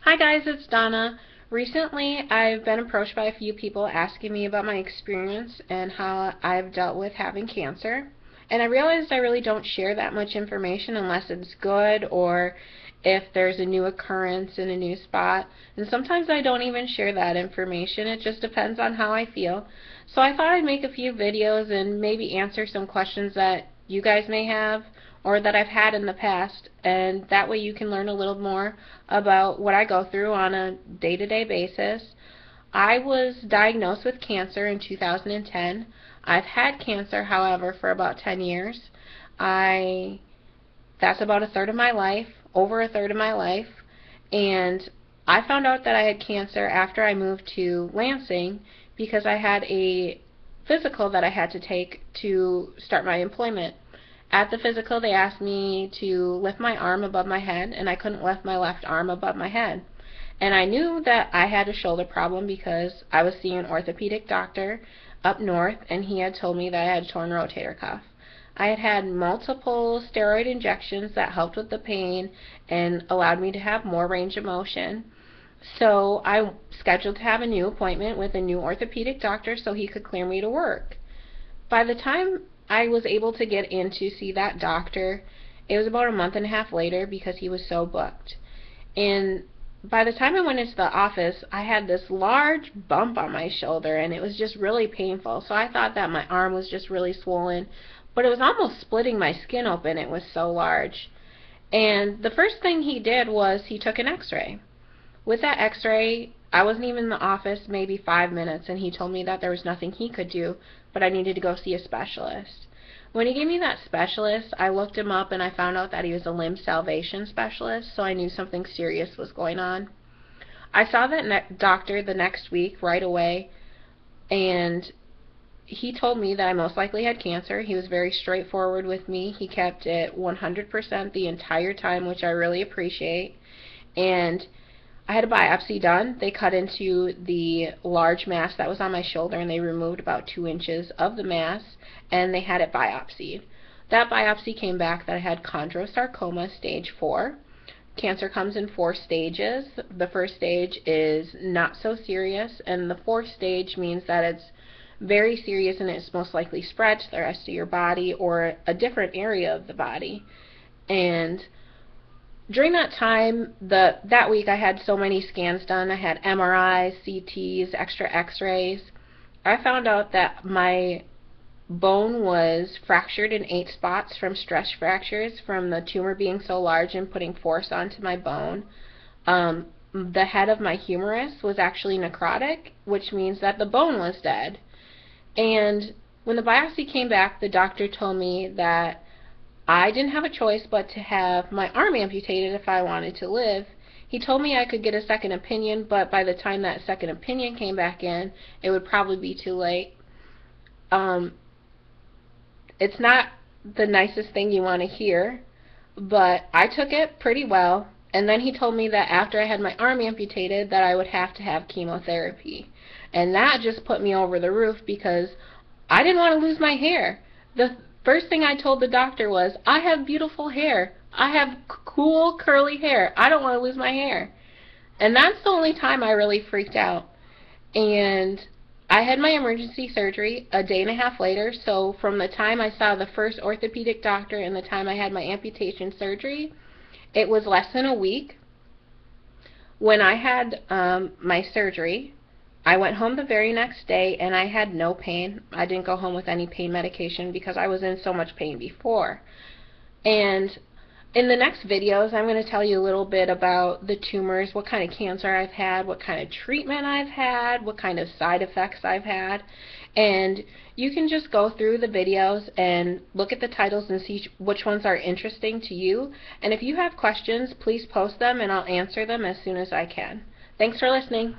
Hi guys, it's Donna. Recently, I've been approached by a few people asking me about my experience and how I've dealt with having cancer. And I realized I really don't share that much information unless it's good or if there's a new occurrence in a new spot. And sometimes I don't even share that information. It just depends on how I feel. So I thought I'd make a few videos and maybe answer some questions that you guys may have or that I've had in the past, and that way you can learn a little more about what I go through on a day-to-day basis. I was diagnosed with cancer in 2010. I've had cancer, however, for about 10 years. That's about a third of my life, over a third of my life, and I found out that I had cancer after I moved to Lansing because I had a physical that I had to take to start my employment. At the physical, they asked me to lift my arm above my head, and I couldn't lift my left arm above my head. And I knew that I had a shoulder problem because I was seeing an orthopedic doctor up north, and he had told me that I had a torn rotator cuff. I had had multiple steroid injections that helped with the pain and allowed me to have more range of motion. So I scheduled to have a new appointment with a new orthopedic doctor so he could clear me to work. By the time I was able to get in to see that doctor, it was about a month and a half later because he was so booked. And by the time I went into the office, I had this large bump on my shoulder, and it was just really painful. So I thought that my arm was just really swollen, but it was almost splitting my skin open. It was so large. And the first thing he did was he took an x-ray. With that x-ray, I wasn't even in the office maybe 5 minutes, and he told me that there was nothing he could do, but I needed to go see a specialist. When he gave me that specialist, I looked him up and I found out that he was a limb salvation specialist, so I knew something serious was going on. I saw that doctor the next week right away, and he told me that I most likely had cancer. He was very straightforward with me. He kept it 100% the entire time, which I really appreciate. And I had a biopsy done. They cut into the large mass that was on my shoulder, and they removed about 2 inches of the mass, and they had it biopsied. That biopsy came back that I had chondrosarcoma stage 4. Cancer comes in 4 stages. The first stage is not so serious, and the 4th stage means that it's very serious and it's most likely spread to the rest of your body or a different area of the body. And during that time, that week, I had so many scans done. I had MRIs, CTs, extra x-rays. I found out that my bone was fractured in 8 spots from stress fractures from the tumor being so large and putting force onto my bone. The head of my humerus was actually necrotic, which means that the bone was dead. And when the biopsy came back, the doctor told me that I didn't have a choice but to have my arm amputated if I wanted to live. He told me I could get a second opinion, but by the time that second opinion came back in, it would probably be too late. It's not the nicest thing you want to hear, but I took it pretty well. And then he told me that after I had my arm amputated that I would have to have chemotherapy. And that just put me over the roof because I didn't want to lose my hair. The first thing I told the doctor was, I have beautiful hair. I have cool curly hair. I don't want to lose my hair. And that's the only time I really freaked out. And I had my emergency surgery a day and a half later, so from the time I saw the first orthopedic doctor and the time I had my amputation surgery, it was less than a week. When I had my surgery, I went home the very next day and I had no pain. I didn't go home with any pain medication because I was in so much pain before. And in the next videos, I'm going to tell you a little bit about the tumors, what kind of cancer I've had, what kind of treatment I've had, what kind of side effects I've had. And you can just go through the videos and look at the titles and see which ones are interesting to you. And if you have questions, please post them and I'll answer them as soon as I can. Thanks for listening.